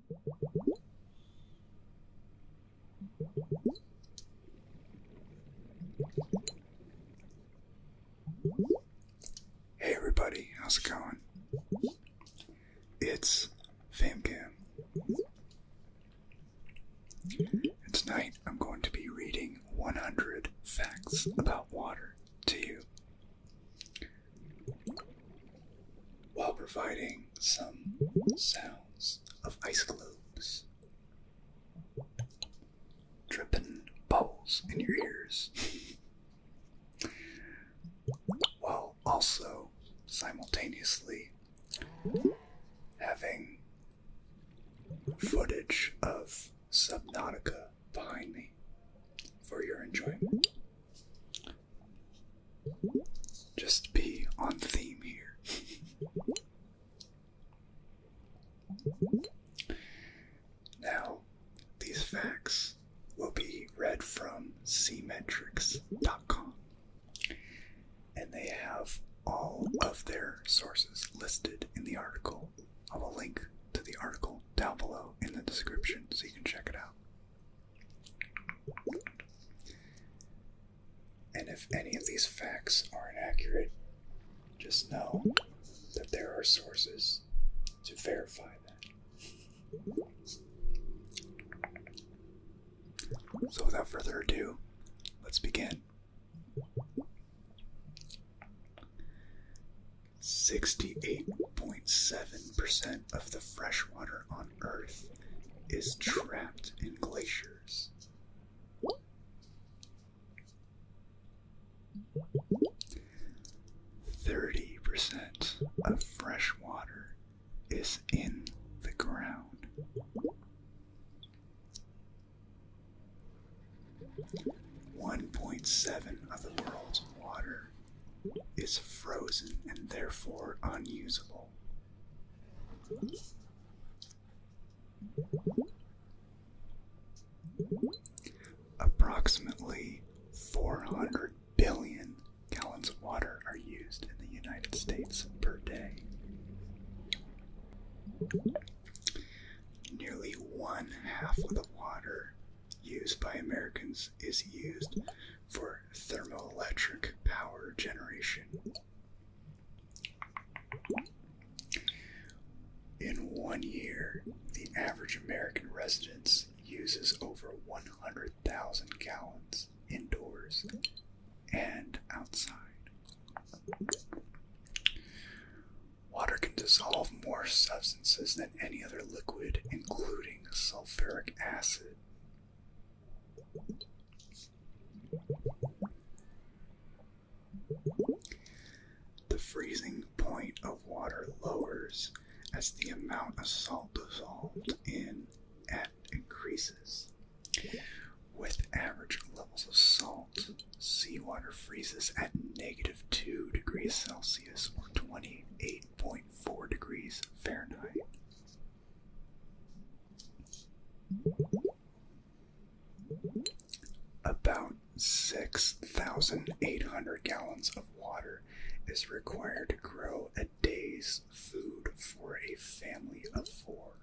Hey everybody, how's it going? It's FamCam. And tonight I'm going to be reading 100 facts about water to you, while providing some sounds of ice globes dripping bubbles in your ears, while also simultaneously having footage of Subnautica behind me for your enjoyment. Just be on theme here. Now, these facts will be read from cmetrics.com, and they have all of their sources listed in the article. I will link to the article down below in the description so you can check it out. And if any of these facts are inaccurate, just know that there are sources to verify that. So without further ado, let's begin. 68.7% of the fresh water on Earth is trapped in glaciers. 30% of fresh water is in the ground. 1.7 of the world's water is frozen and therefore unusable. Approximately 400 billion gallons of water are used in the United States per day. Nearly 1/2 of the water used by Americans is used for thermoelectric power generation. In 1 year, the average American resident uses over 100,000 gallons indoors and outside. Water can dissolve more substances than any other liquid, including sulfuric acid. The freezing point of water lowers as the amount of salt dissolved in it increases. With average levels of salt, seawater freezes at -2 degrees Celsius or 28.4 degrees Fahrenheit. About 6,800 gallons of water is required to grow a day's food for a family of 4.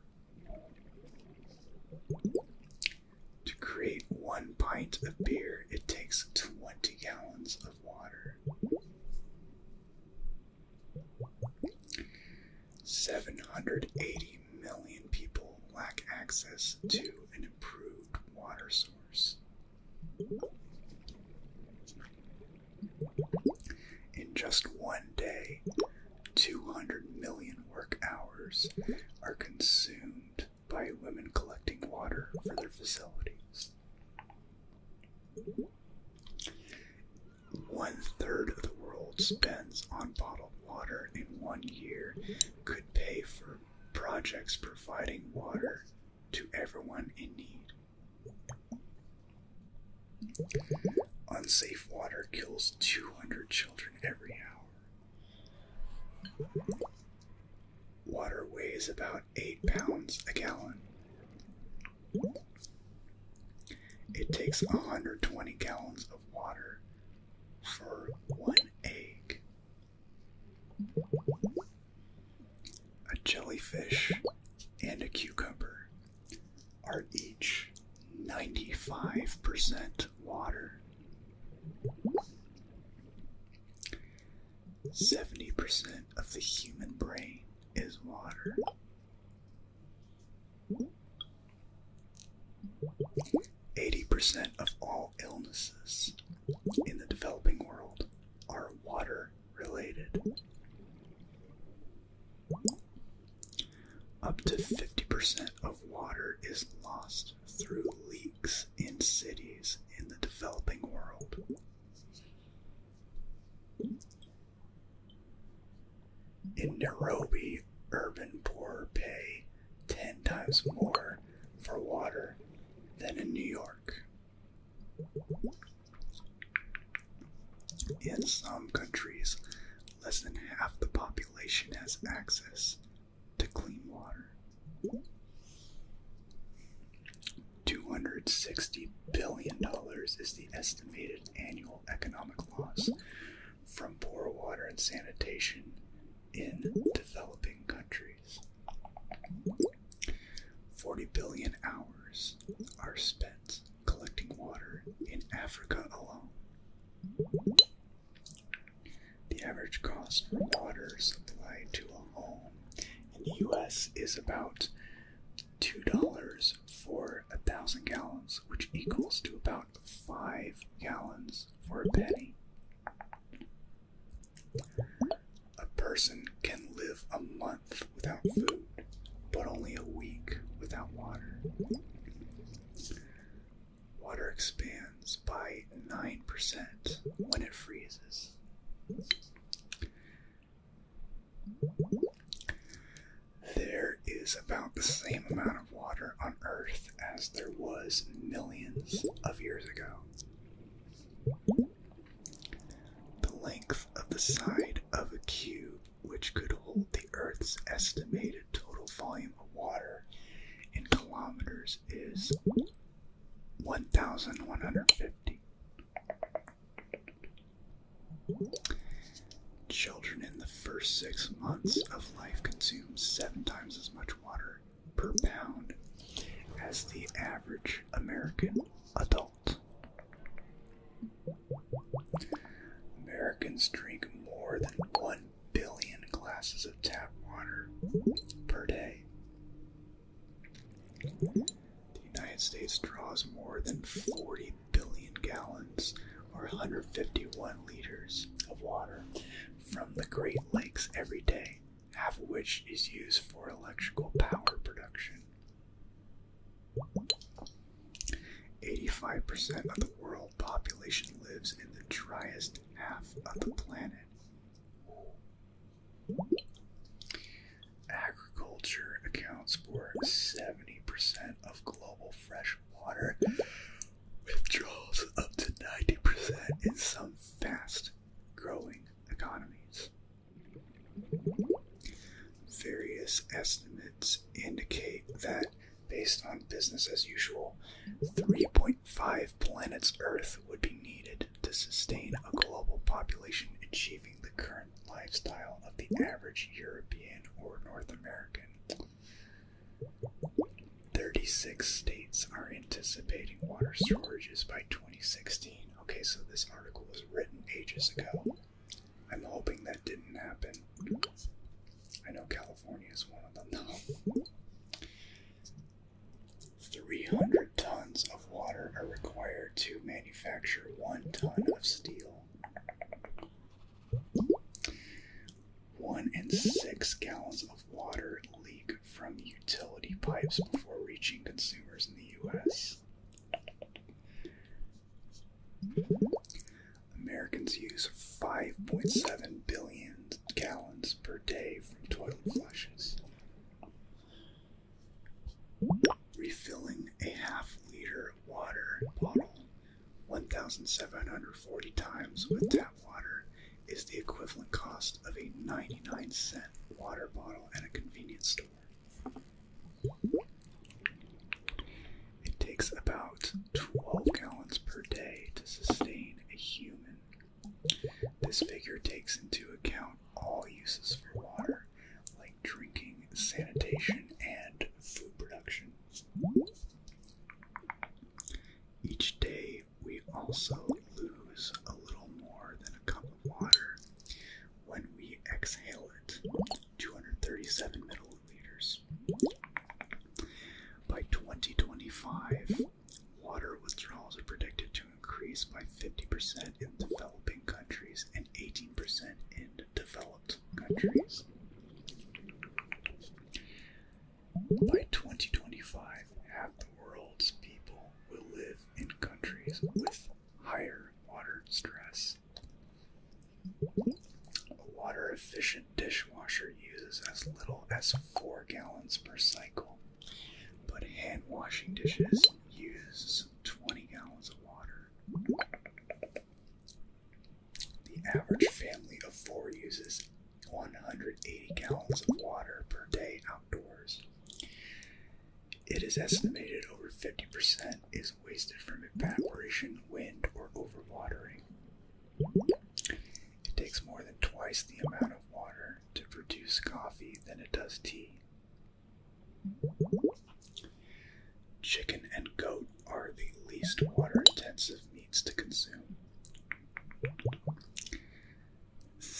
To create 1 pint of beer, it takes 20 gallons of water. 780 million people lack access to an improved water source. In just 1 day, 200 million work hours are consumed by women collecting water for their facilities. 1/3 of the world spends on bottled water in 1 year could pay for projects providing water to everyone in need. Unsafe water kills 200 children every hour. Water weighs about 8 pounds a gallon. It takes 120 gallons of water for 1 egg. A jellyfish and a cucumber are each 95% water. 70% of the human brain is water. 80% of all illnesses in the developing world are water related. Up to 50% of water is lost through leaks in cities in the developing world. In Nairobi, urban poor pay 10 times more for water than in New York. In some countries, less than half the population has access to clean water. $260 billion is the estimated annual economic loss from poor water and sanitation in developing countries. 40 billion hours are spent collecting water in Africa alone. The average cost for water supply to a home in the US is about $2 for 1,000 gallons, which equals to about 5 gallons for a penny. A person can live a month without food, but only a week without water. Water expands by 9% when it freezes. There is about the same amount of water on Earth as there was millions of years ago. The length of the side of a cube, which could hold the Earth's estimated total volume of water in kilometers, is 1,150. Children in the first 6 months of life consume 7 times as much water per pound as the average American adult. Americans drink more than 1 billion glasses of tap water per day. The United States draws more than 40 billion gallons, or 151 liters, of water from the Great Lakes every day, half of which is used for electrical power production. 85% of the world population lives in the driest half of the planet. Agriculture accounts for 70% of global fresh water, withdrawals up to 90% in some fast-growing economies. Various estimates indicate that, based on business as usual, 3.5 planets Earth would be needed to sustain a global population achieving the current lifestyle of the average European or North American. 36 states are anticipating water shortages by 2016. Okay, so this article was written ages ago. I'm hoping that didn't happen. I know California is one of them, though. 300 tons of water are required to manufacture 1 ton of steel. 1 in 6 gallons of water leak from utility pipes before reaching consumers in the U.S. Americans use 5.7 billion gallons per day from toilet flushes. Refilling a half-liter water bottle 1,740 times with tap water is the equivalent cost of a 99-cent water bottle at a convenience store. It takes about 12 gallons per day to sustain a human. This figure takes into account all uses for water, like drinking, sanitation, and food production. 2025, water withdrawals are predicted to increase by 50% in developing countries and 18% in developed countries. By 2025, half the world's people will live in countries with higher water stress. A water-efficient dishwasher uses as little as 4 gallons per cycle, but hand-washing dishes use 20 gallons of water. The average family of 4 uses 180 gallons of water per day outdoors. It is estimated over 50% is wasted from evaporation, wind, or overwatering. It takes more than twice the amount of water to produce coffee than it does tea. Chicken and goat are the least water-intensive meats to consume.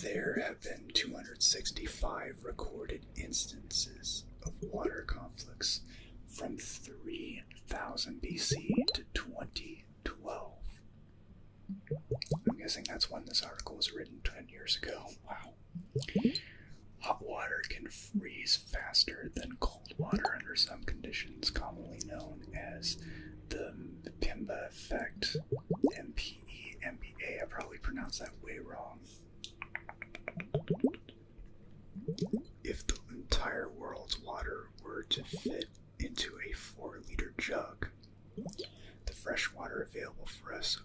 There have been 265 recorded instances of water conflicts from 3000 BC to 2012. I'm guessing that's when this article was written 10 years ago. Wow. Hot water can freeze faster than cold water under some conditions, commonly known as the Mpemba effect. MPE, I probably pronounced that way wrong. If the entire world's water were to fit into a 4-liter jug, the fresh water available for us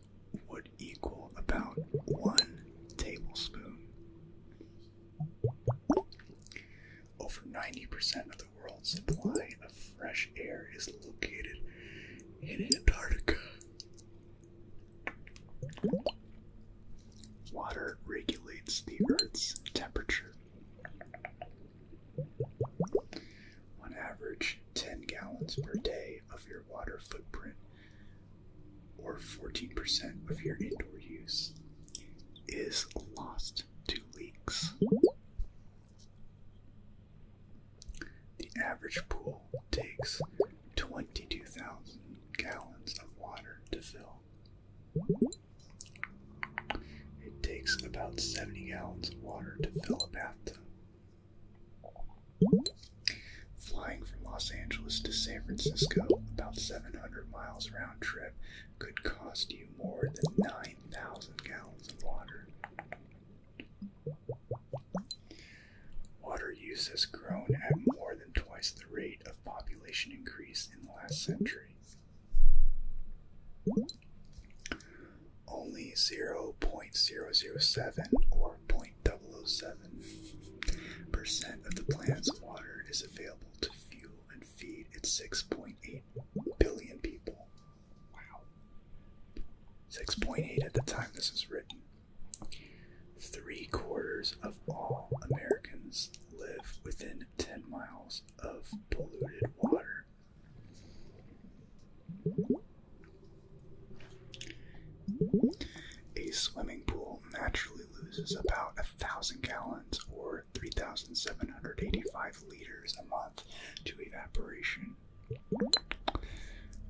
would equal about 1 tablespoon. Over 90% of the world's supply of fresh air is located in Antarctica. Water regulates the Earth's temperature. On average, 10 gallons per day of your water footprint, or 14% of your indoor use, is lost to leaks. The average pool takes 22,000 gallons of water to fill. It takes about 70 gallons of water to fill a bathtub. Flying from Los Angeles to San Francisco, about 700 miles round trip, could cost you more than 9,000 gallons of water. Water use has grown at more than twice the rate of population increase in the last century. Only 0.007 or 0.007% of the planet's water is available to fuel and feed its 6.8 billion people. Wow. 6.8 at the time this is written. 3/4 of all Americans live within 10 miles of polluted water. A swimming pool naturally loses about 1,000 gallons or 3,785 liters a month to evaporation.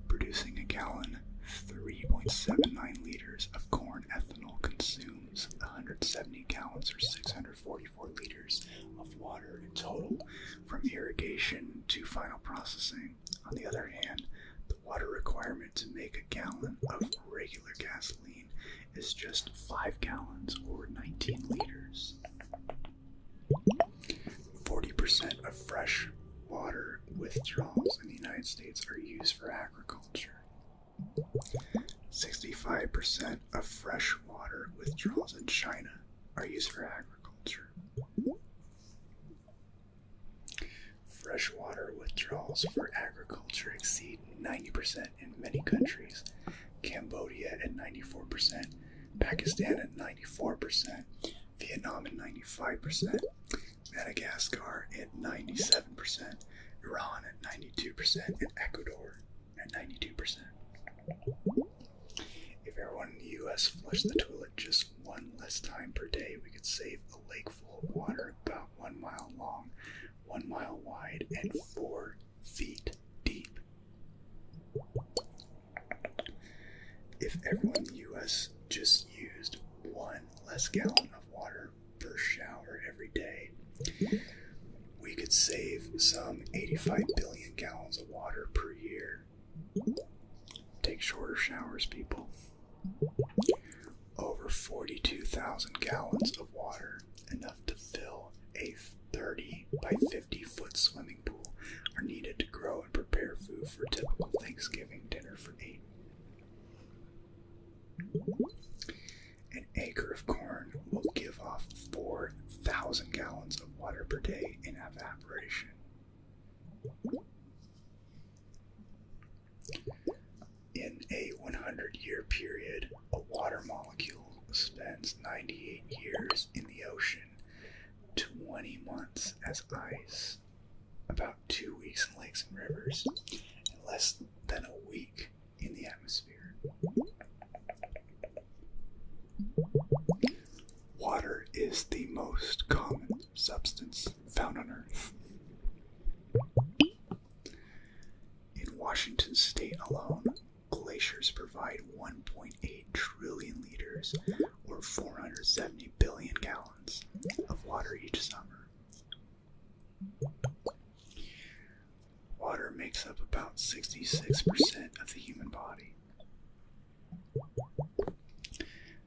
Producing a gallon, 3.79 liters of corn ethanol consumes 170 gallons or 644 liters of water in total from irrigation to final processing. On the other hand, the water requirement to make a gallon of regular gasoline is just 5 gallons or 19 liters. 40% of fresh water withdrawals in the United States are used for agriculture. 65% of fresh water withdrawals in China are used for agriculture. Freshwater withdrawals for agriculture exceed 90% in many countries. Cambodia at 94%, Pakistan at 94%, Vietnam at 95%, Madagascar at 97%, Iran at 92%, and Ecuador at 92%. If everyone in the US flushed the toilet just one less time per day, we could save a lake full of water about 1 mile long, 1 mile wide, and 4 feet deep. less gallon of water per shower every day, we could save some 85 billion gallons of water per year. Take shorter showers, people. Over 42,000 gallons of water, enough to fill a 30 by 50 foot swimming pool, are needed to grow and prepare food for a typical Thanksgiving dinner for 8. An acre of corn will give off 4,000 gallons of water per day in evaporation. In a 100-year period, a water molecule spends 98 years in the ocean, 20 months as ice, about 2 weeks in lakes and rivers, and less than a week in the atmosphere. Water is the most common substance found on Earth. In Washington state alone, glaciers provide 1.8 trillion liters, or 470 billion gallons, of water each summer. Water makes up about 66% of the human body.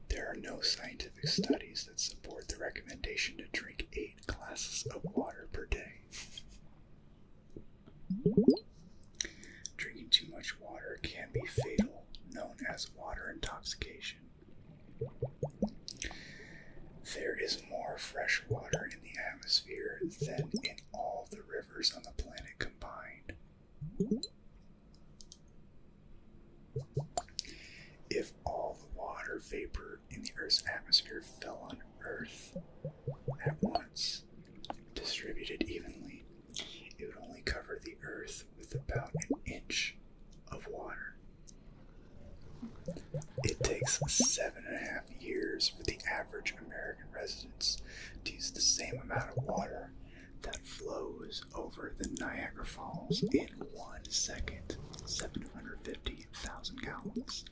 There are no scientific studies that support the recommendation to drink 8 glasses of water per day. Drinking too much water can be fatal, known as water intoxication. There is more fresh water in the atmosphere than in all the rivers on the planet combined. If all the water vapor in the Earth's atmosphere fell on Earth at once, distributed evenly, it would only cover the Earth with about an inch of water. It takes 7.5 years for the average American residents to use the same amount of water that flows over the Niagara Falls in 1 second, 750,000 gallons.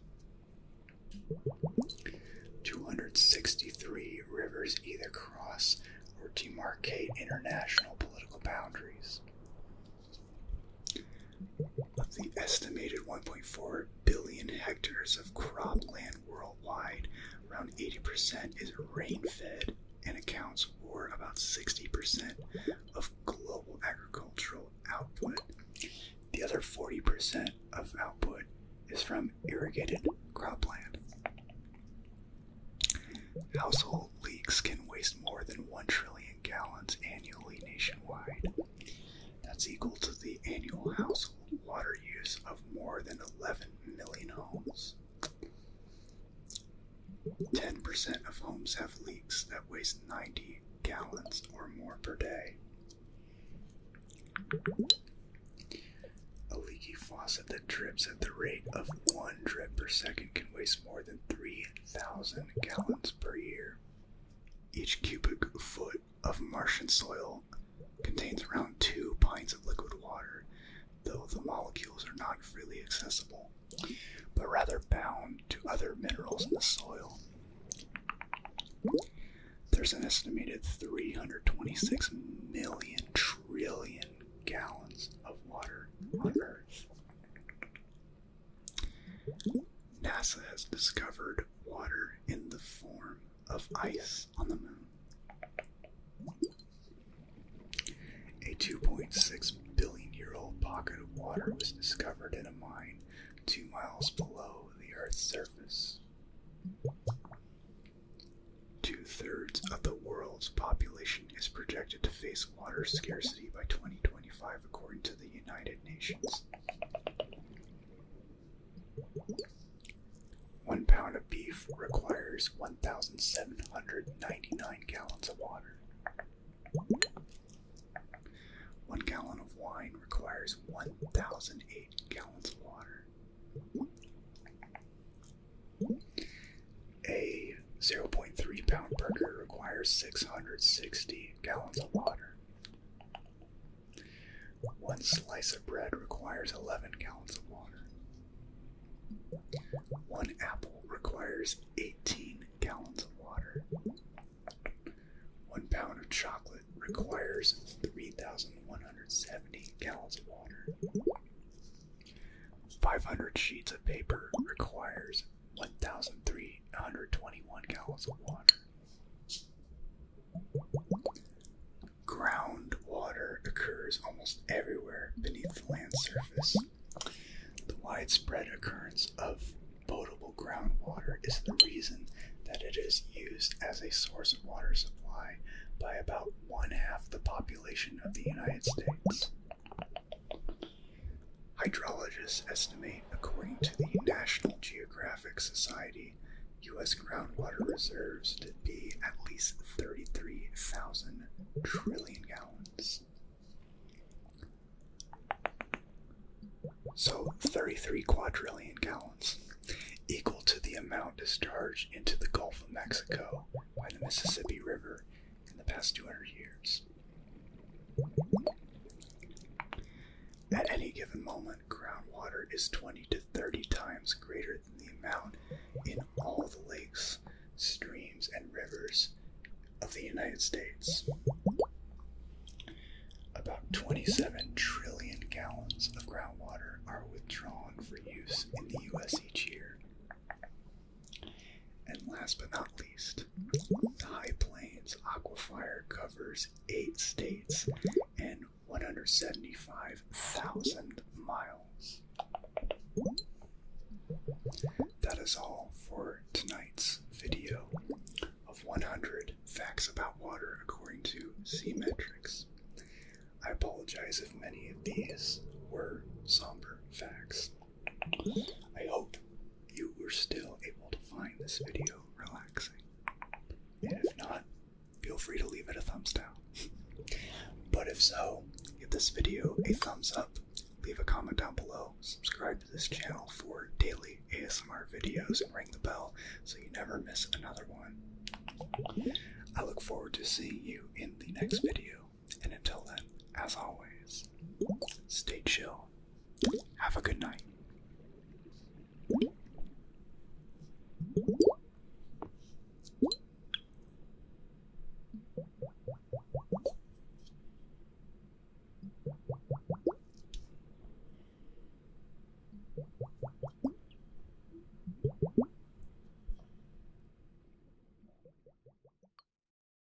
263 rivers either cross or demarcate international political boundaries. Of the estimated 1.4 billion hectares of cropland worldwide, around 80% is rain-fed and accounts for about 60% of global agricultural output. The other 40% of output is from irrigated cropland. Household leaks can waste more than 1 trillion gallons annually nationwide. That's equal to the annual household water use of more than 11 million homes. 10% of homes have leaks that waste 90 gallons or more per day. A leaky faucet that drips at the rate of 1 drip per second can waste more than 3,000 gallons per year. Each cubic foot of Martian soil contains around 2 pints of liquid water, though the molecules are not freely accessible, but rather bound to other minerals in the soil. There's an estimated 326 million trillion gallons of water on Earth. NASA has discovered water in the form of ice on the moon. A 2.6 billion year old pocket of water was discovered in a mine 2 miles below the Earth's surface. 2/3 of the world's population is projected to face water scarcity by 2025, according to the United Nations. 1 pound of beef requires 1,799 gallons of water. 1 gallon of wine requires 1,008 gallons of water. A 0.3 pound burger requires 660 gallons of water. 1 slice of bread requires 11 gallons of water. 1 apple requires 18 gallons of water. water. 1 pound of chocolate requires 3,170 gallons of water. 500 sheets of paper requires 1,321 gallons of water. Groundwater occurs almost everywhere beneath the land surface. The widespread occurrence of potable groundwater is the reason that it is used as a source of water supply by about 1/2 the population of the United States. Hydrologists estimate, according to the National Geographic Society, U.S. groundwater reserves to be at least 33,000 trillion gallons. So 33 quadrillion gallons, equal to the amount discharged into the Gulf of Mexico by the Mississippi River in the past 200 years. At any given moment, groundwater is 20 to 30 times greater than the amount in all the lakes, streams, and rivers of the United States. About 27 trillion gallons of groundwater are withdrawn for use in the U.S. each year. And last but not least, the High Plains Aquifer covers 8 states and 175,000 miles. That is all for tonight's video of 100 facts about water according to Seametrics. I apologize if many of these were somber facts. I hope you were still able to find this video relaxing. And if not, feel free to leave it a thumbs down. But if so, give this video a thumbs up, leave a comment down below, subscribe to this channel for daily ASMR videos, and ring the bell so you never miss another one. I look forward to seeing you in the next video, and until then, as always, stay chill. Have a good night.